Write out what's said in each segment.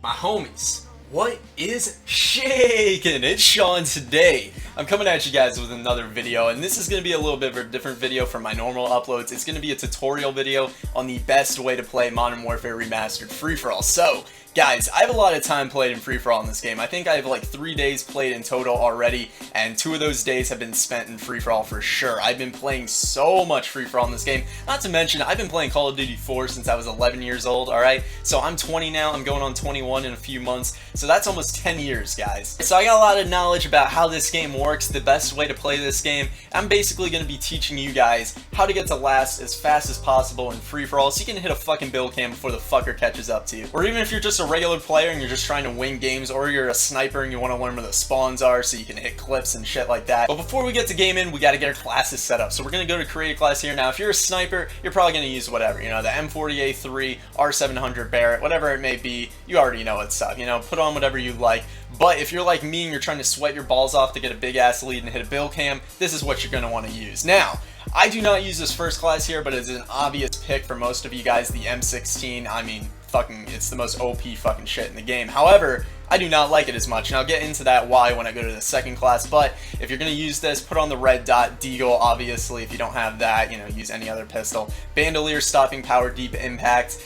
My homies, what is shaking? It's Sean. Today I'm coming at you guys with another video, and this is going to be a little bit of a different video from my normal uploads. It's going to be a tutorial video on the best way to play Modern Warfare Remastered Free For All. So guys, I have a lot of time played in Free For All in this game. I think I have like 3 days played in total already, and 2 of those days have been spent in Free For All for sure. I've been playing so much Free For All in this game. Not to mention, I've been playing Call of Duty 4 since I was 11 years old, alright? So I'm 20 now, I'm going on 21 in a few months, so that's almost 10 years, guys. So I got a lot of knowledge about how this game works, the best way to play this game. I'm basically going to be teaching you guys how to get to last as fast as possible in Free For All, so you can hit a fucking bill cam before the fucker catches up to you. Or even if you're just a regular player and you're just trying to win games, or you're a sniper and you want to learn where the spawns are so you can hit clips and shit like that. But before we get to gaming, we got to get our classes set up. So we're going to go to create a class here. Now if you're a sniper, you're probably going to use whatever, you know, the M40A3, R700 Barrett, whatever it may be. You already know what's up, you know, put on whatever you like. But if you're like me and you're trying to sweat your balls off to get a big ass lead and hit a bill cam, this is what you're going to want to use. Now, I do not use this first class here, but it's an obvious pick for most of you guys, the M16. I mean, fucking, it's the most OP fucking shit in the game. However, I do not like it as much, and I'll get into that why when I go to the second class. But if you're going to use this, put on the red dot deagle. Obviously, if you don't have that, you know, use any other pistol. Bandolier, stopping power, deep impact.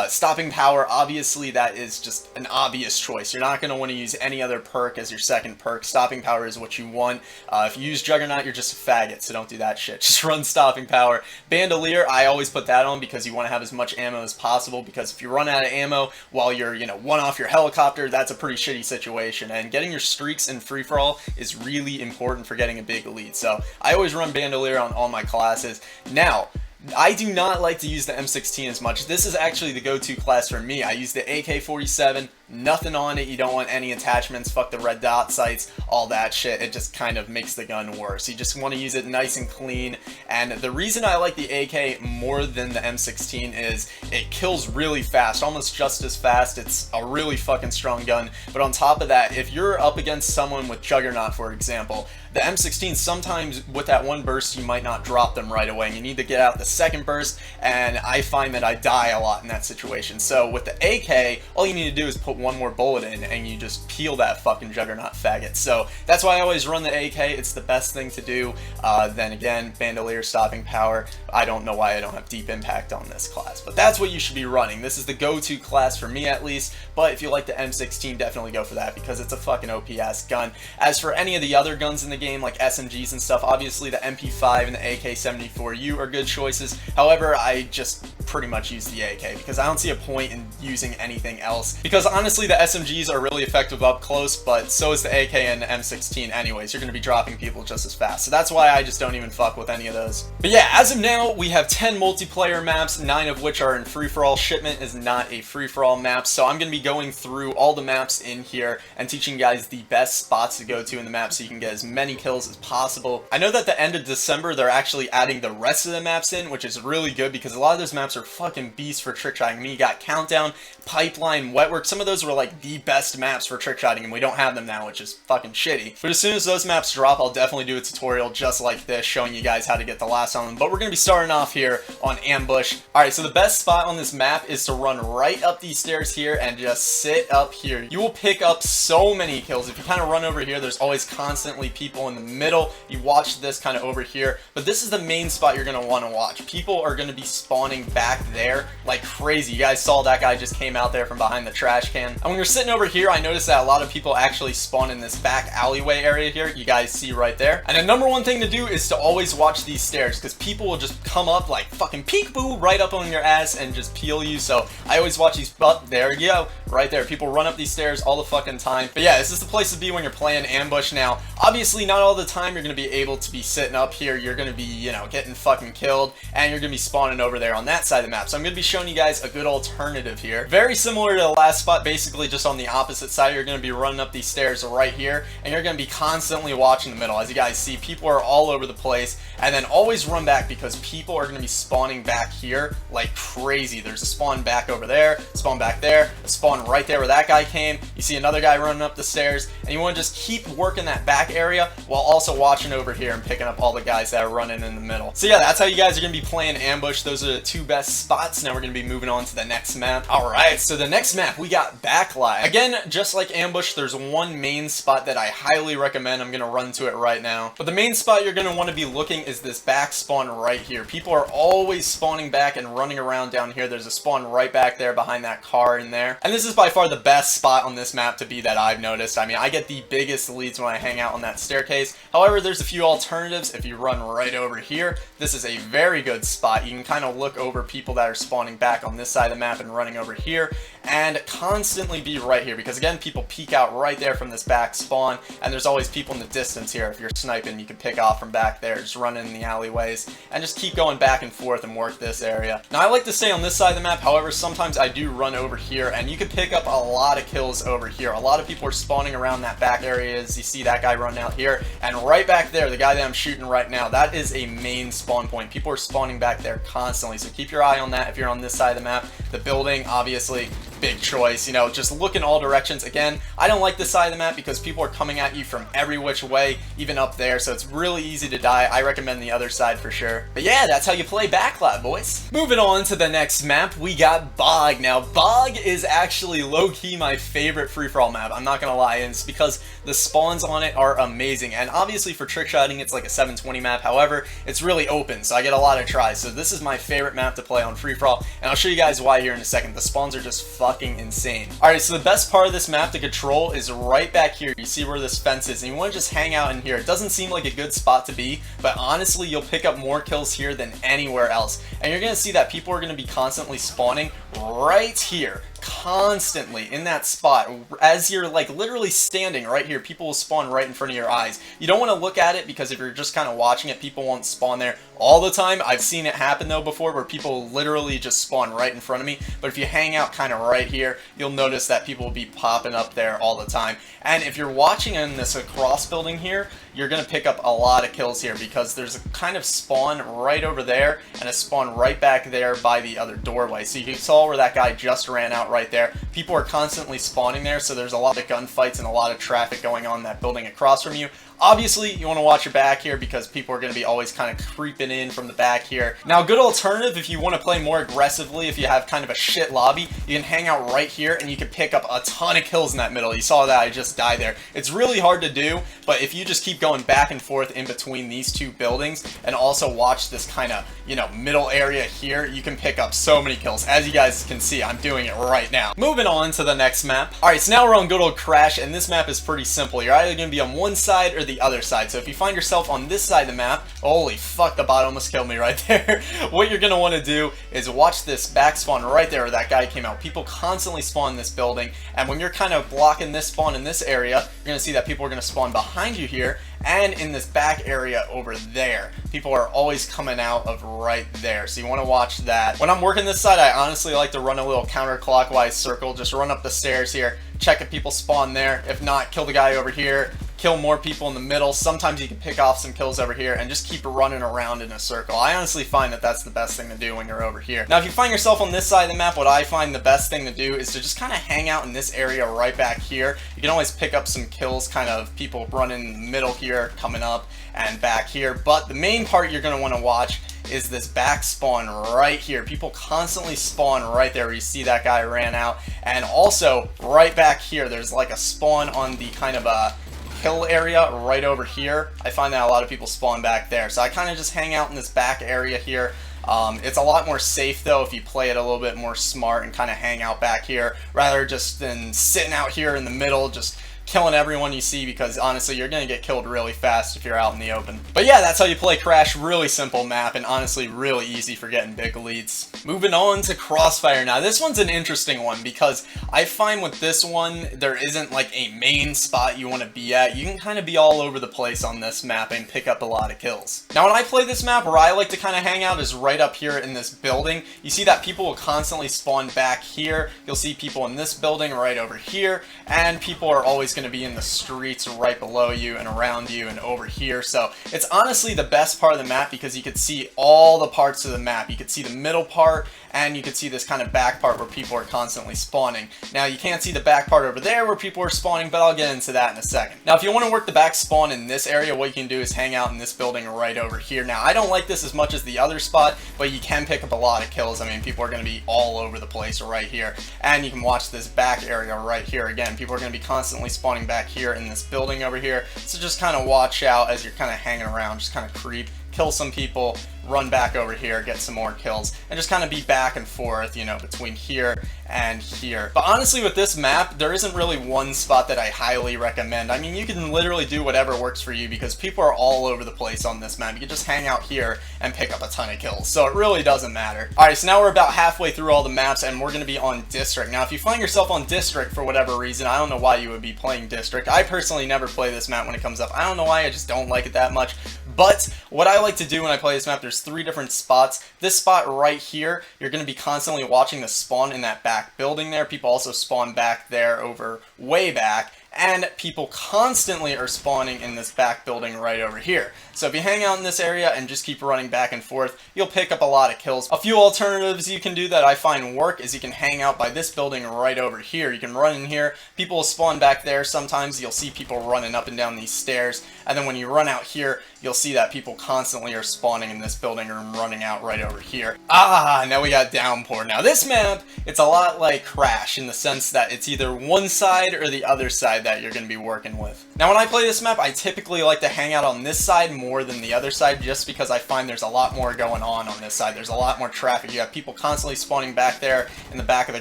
Stopping power, obviously that is just an obvious choice. You're not going to want to use any other perk as your second perk. Stopping power is what you want. If you use Juggernaut, you're just a faggot, so don't do that shit. Just run stopping power. Bandolier, I always put that on because you want to have as much ammo as possible, because if you run out of ammo while you're, you know, one off your helicopter, that's a pretty shitty situation, and getting your streaks in Free For All is really important for getting a big lead. So I always run Bandolier on all my classes. Now, I do not like to use the M16 as much. This is actually the go-to class for me. I use the AK-47, nothing on it. You don't want any attachments, fuck the red dot sights, all that shit. It just kind of makes the gun worse. You just want to use it nice and clean. And the reason I like the AK more than the M16 is it kills really fast, almost just as fast. It's a really fucking strong gun. But on top of that, if you're up against someone with Juggernaut, for example, the M16, sometimes with that one burst, you might not drop them right away. You need to get out the second burst, and I find that I die a lot in that situation. So with the AK, all you need to do is put one more bullet in, and you just peel that fucking Juggernaut faggot. So that's why I always run the AK. It's the best thing to do. Then again, Bandolier, stopping power. I don't know why I don't have deep impact on this class, but that's what you should be running. This is the go-to class for me, at least. But if you like the M16, definitely go for that, because it's a fucking OP-ass gun. As for any of the other guns in the game, like SMGs and stuff, obviously the MP5 and the AK-74U are good choices. However, I just pretty much use the AK because I don't see a point in using anything else, because honestly the SMGs are really effective up close, but so is the AK and the M16 anyways. You're going to be dropping people just as fast, so that's why I just don't even fuck with any of those. But yeah, as of now we have 10 multiplayer maps, 9 of which are in Free For All. Shipment is not a Free For All map, so I'm going to be going through all the maps in here and teaching you guys the best spots to go to in the map so you can get as many kills as possible. I know that the end of December they're actually adding the rest of the maps in, which is really good because a lot of those maps are fucking beasts for trick shotting. I mean, you got Countdown, Pipeline, Wetwork. Some of those were like the best maps for trick shotting, and we don't have them now, which is fucking shitty. But as soon as those maps drop, I'll definitely do a tutorial just like this showing you guys how to get the last on them. But we're going to be starting off here on Ambush. Alright, so the best spot on this map is to run right up these stairs here and just sit up here. You will pick up so many kills. If you kind of run over here, there's always constantly people in the middle. You watch this kind of over here, but this is the main spot you're going to want to watch. People are going to be spawning back there like crazy. You guys saw that guy just came out there from behind the trash can. And when you're sitting over here, I noticed that a lot of people actually spawn in this back alleyway area here. You guys see right there. And the number one thing to do is to always watch these stairs, because people will just come up like fucking peekaboo right up on your ass and just peel you. So I always watch these. But there you go, right there. People run up these stairs all the fucking time. But yeah, this is the place to be when you're playing Ambush. Now, obviously not all the time you're going to be able to be sitting up here. You're going to be, you know, getting fucking killed, and you're going to be spawning over there on that side of the map. So I'm going to be showing you guys a good alternative here. Very similar to the last spot, basically just on the opposite side. You're going to be running up these stairs right here, and you're going to be constantly watching the middle. As you guys see, people are all over the place, and then always run back because people are going to be spawning back here like crazy. There's a spawn back over there, spawn back there, a spawn right there where that guy came. You see another guy running up the stairs, and you want to just keep working that back area while also watching over here and picking up all the guys that are running in the middle. So yeah, that's how you guys are going to be be playing ambush. Those are the two best spots. Now we're going to be moving on to the next map. Alright, so the next map, we got backline. Again, just like ambush, there's one main spot that I highly recommend. I'm going to run to it right now. But the main spot you're going to want to be looking is this back spawn right here. People are always spawning back and running around down here. There's a spawn right back there behind that car in there. And this is by far the best spot on this map to be that I've noticed. I mean, I get the biggest leads when I hang out on that staircase. However, there's a few alternatives. If you run right over here, this is a very good spot. You can kind of look over people that are spawning back on this side of the map and running over here, and constantly be right here, because again, people peek out right there from this back spawn, and there's always people in the distance here. If you're sniping, you can pick off from back there, just run in the alleyways and just keep going back and forth and work this area. Now, I like to stay on this side of the map. However, sometimes I do run over here, and you can pick up a lot of kills over here. A lot of people are spawning around that back areas. You see that guy running out here, and right back there, the guy that I'm shooting right now, that is a main spawn point. People are spawning back there constantly, so keep your eye on that if you're on this side of the map. The building, obviously, big choice. You know, just look in all directions. Again, I don't like this side of the map because people are coming at you from every which way, even up there, so it's really easy to die. I recommend the other side for sure. But yeah, that's how you play Backlab, boys. Moving on to the next map, we got Bog. Now, Bog is actually low-key my favorite free-for-all map. I'm not gonna lie, and it's because the spawns on it are amazing. And obviously for trick shotting, it's like a 720 map. However, it's really open, so I get a lot of tries. So this is my favorite map to play on free-for-all, and I'll show you guys why here in a second. The spawns are just fucking insane. Alright, so the best part of this map to control is right back here. You see where this fence is, and you want to just hang out in here. It doesn't seem like a good spot to be, but honestly, you'll pick up more kills here than anywhere else. And you're going to see that people are going to be constantly spawning right here. Constantly in that spot as you're like literally standing right here. People will spawn right in front of your eyes. You don't want to look at it, because if you're just kind of watching it, people won't spawn there all the time. I've seen it happen though before, where people literally just spawn right in front of me. But if you hang out kind of right here, you'll notice that people will be popping up there all the time. And if you're watching in this cross building here, you're going to pick up a lot of kills here, because there's a kind of spawn right over there and a spawn right back there by the other doorway. So you saw where that guy just ran out right there. People are constantly spawning there, so there's a lot of gunfights and a lot of traffic going on in that building across from you. Obviously, you want to watch your back here, because people are going to be always kind of creeping in from the back here. Now, a good alternative if you want to play more aggressively, if you have kind of a shit lobby, you can hang out right here and you can pick up a ton of kills in that middle. You saw that I just died there. It's really hard to do, but if you just keep going back and forth in between these two buildings and also watch this kind of, you know, middle area here, you can pick up so many kills. As you guys can see, I'm doing it right now. Moving on to the next map. Alright, so now we're on good old Crash, and this map is pretty simple. You're either going to be on one side or the other side. So if you find yourself on this side of the map, holy fuck, the bot almost killed me right there. What you're going to want to do is watch this back spawn right there where that guy came out. People constantly spawn in this building, and when you're kind of blocking this spawn in this area, you're going to see that people are going to spawn behind you here and in this back area over there. People are always coming out of right there, so you want to watch that. When I'm working this side, I honestly like to run a little counterclockwise circle. Just run up the stairs here, check if people spawn there. If not, kill the guy over here, kill more people in the middle. Sometimes you can pick off some kills over here and just keep running around in a circle. I honestly find that that's the best thing to do when you're over here. Now, if you find yourself on this side of the map, what I find the best thing to do is to just kind of hang out in this area right back here. You can always pick up some kills, kind of people running in the middle here, coming up and back here. But the main part you're going to want to watch is this back spawn right here. People constantly spawn right there where you see that guy ran out. And also right back here, there's like a spawn on the kind of a hill area right over here. I find that a lot of people spawn back there, so I kind of just hang out in this back area here. It's a lot more safe though if you play it a little bit more smart and kind of hang out back here rather just than sitting out here in the middle just killing everyone you see, because honestly you're gonna get killed really fast if you're out in the open. But yeah, that's how you play Crash. Really simple map, and honestly really easy for getting big leads. Moving on to Crossfire. Now this one's an interesting one, because I find with this one there isn't like a main spot you want to be at. You can kind of be all over the place on this map and pick up a lot of kills. Now when I play this map, where I like to kind of hang out is right up here in this building. You see that people will constantly spawn back here. You'll see people in this building right over here, and people are always going to be in the streets right below you and around you and over here. So it's honestly the best part of the map, because you could see all the parts of the map. You could see the middle part and you can see this kind of back part where people are constantly spawning. Now you can't see the back part over there where people are spawning, but I'll get into that in a second. Now if you want to work the back spawn in this area, what you can do is hang out in this building right over here. Now I don't like this as much as the other spot, but you can pick up a lot of kills. I mean, people are going to be all over the place right here, and you can watch this back area right here. Again, people are going to be constantly spawning back here in this building over here, so just kind of watch out as you're kind of hanging around, just kind of creep, kill some people, run back over here, get some more kills, and just kind of be back and forth, you know, between here and here. But honestly, with this map, there isn't really one spot that I highly recommend. I mean, you can literally do whatever works for you because people are all over the place on this map. You can just hang out here and pick up a ton of kills, so it really doesn't matter. Alright, so now we're about halfway through all the maps, and we're going to be on District. Now, if you find yourself on District for whatever reason, I don't know why you would be playing District. I personally never play this map when it comes up. I don't know why, I just don't like it that much. But what I like to do when I play this map, there's 3 different spots. This spot right here, you're going to be constantly watching the spawn in that back building there. People also spawn back there over way back. And people constantly are spawning in this back building right over here. So if you hang out in this area and just keep running back and forth, you'll pick up a lot of kills. A few alternatives you can do that I find work is you can hang out by this building right over here. You can run in here, people will spawn back there. Sometimes you'll see people running up and down these stairs, and then when you run out here, you'll see that people constantly are spawning in this building or running out right over here. Now we got Downpour. Now this map, it's a lot like Crash in the sense that it's either one side or the other side that you're going to be working with. Now when I play this map, I typically like to hang out on this side more than the other side just because I find there's a lot more going on this side. There's a lot more traffic. You have people constantly spawning back there in the back of the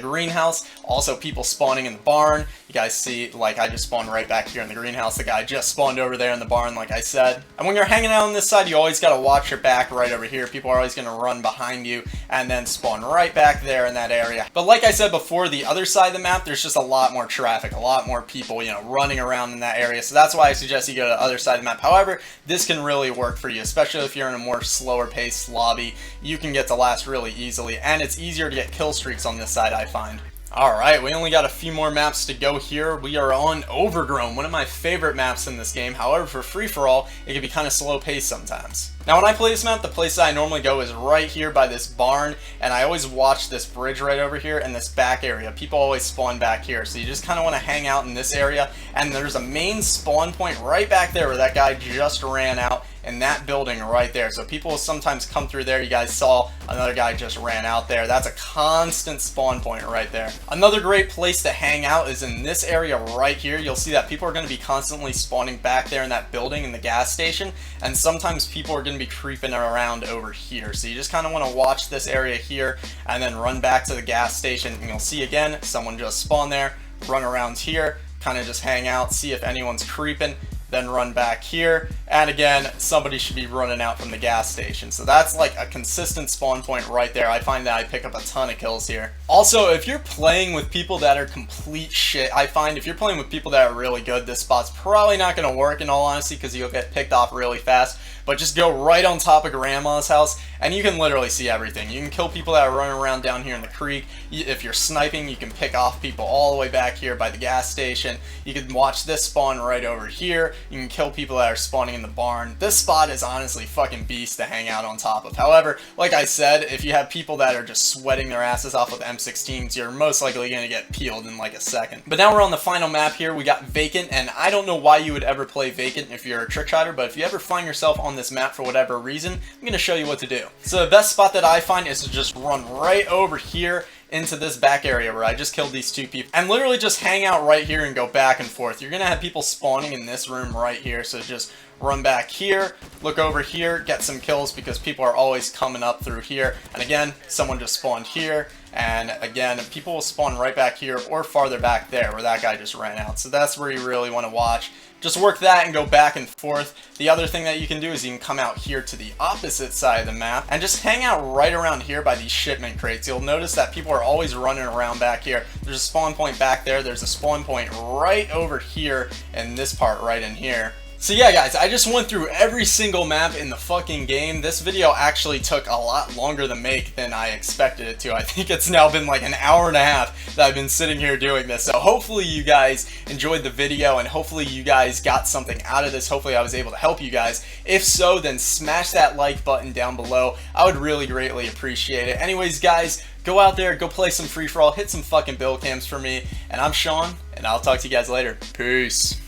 greenhouse. Also people spawning in the barn. You guys see, like, I just spawned right back here in the greenhouse. The guy just spawned over there in the barn, like I said. And when you're hanging out on this side, you always got to watch your back right over here. People are always going to run behind you and then spawn right back there in that area. But like I said before, the other side of the map, there's just a lot more traffic, a lot more people, you know, running around in that area. So that's why I suggest you go to the other side of the map. However, this can really work for you, especially if you're in a more slower paced lobby. You can get to last really easily, and it's easier to get kill streaks on this side, I find. Alright, we only got a few more maps to go here. We are on Overgrown, one of my favorite maps in this game. However, for Free For All, it can be kind of slow paced sometimes. Now when I play this map, the place that I normally go is right here by this barn, and I always watch this bridge right over here and this back area. People always spawn back here, so you just kind of want to hang out in this area, and there's a main spawn point right back there where that guy just ran out in that building right there. So people will sometimes come through there. You guys saw another guy just ran out there. That's a constant spawn point right there. Another great place to hang out is in this area right here. You'll see that people are going to be constantly spawning back there in that building in the gas station, and sometimes people are going to be creeping around over here. So you just kind of want to watch this area here and then run back to the gas station, and you'll see again someone just spawned there, run around here, kind of just hang out, see if anyone's creeping, then run back here, and again somebody should be running out from the gas station. So that's like a consistent spawn point right there. I find that I pick up a ton of kills here. Also, if you're playing with people that are complete shit, I find if you're playing with people that are really good, this spot's probably not going to work in all honesty because you'll get picked off really fast. But just go right on top of grandma's house and you can literally see everything. You can kill people that are running around down here in the creek. If you're sniping, you can pick off people all the way back here by the gas station. You can watch this spawn right over here. You can kill people that are spawning in the barn. This spot is honestly fucking beast to hang out on top of. However, like I said, if you have people that are just sweating their asses off with M16s, you're most likely going to get peeled in like a second. But now we're on the final map here. We got Vacant, and I don't know why you would ever play Vacant if you're a trick shotter, but if you ever find yourself on this map for whatever reason, I'm going to show you what to do. So the best spot that I find is to just run right over here into this back area where I just killed these 2 people and literally just hang out right here and go back and forth. You're gonna have people spawning in this room right here, so just run back here, look over here, get some kills because people are always coming up through here. And again, someone just spawned here, and again people will spawn right back here or farther back there where that guy just ran out. So that's where you really want to watch. Just work that and go back and forth. The other thing that you can do is you can come out here to the opposite side of the map and just hang out right around here by these shipment crates. You'll notice that people are always running around back here. There's a spawn point back there. There's a spawn point right over here in this part right in here. So yeah guys, I just went through every single map in the fucking game. This video actually took a lot longer to make than I expected it to. I think it's now been like an hour and a half that I've been sitting here doing this. So hopefully you guys enjoyed the video and hopefully you guys got something out of this. Hopefully I was able to help you guys. If so, then smash that like button down below. I would really greatly appreciate it. Anyways guys, Go out there, go play some free for all, hit some fucking bill cams for me. And I'm Sean, and I'll talk to you guys later. Peace.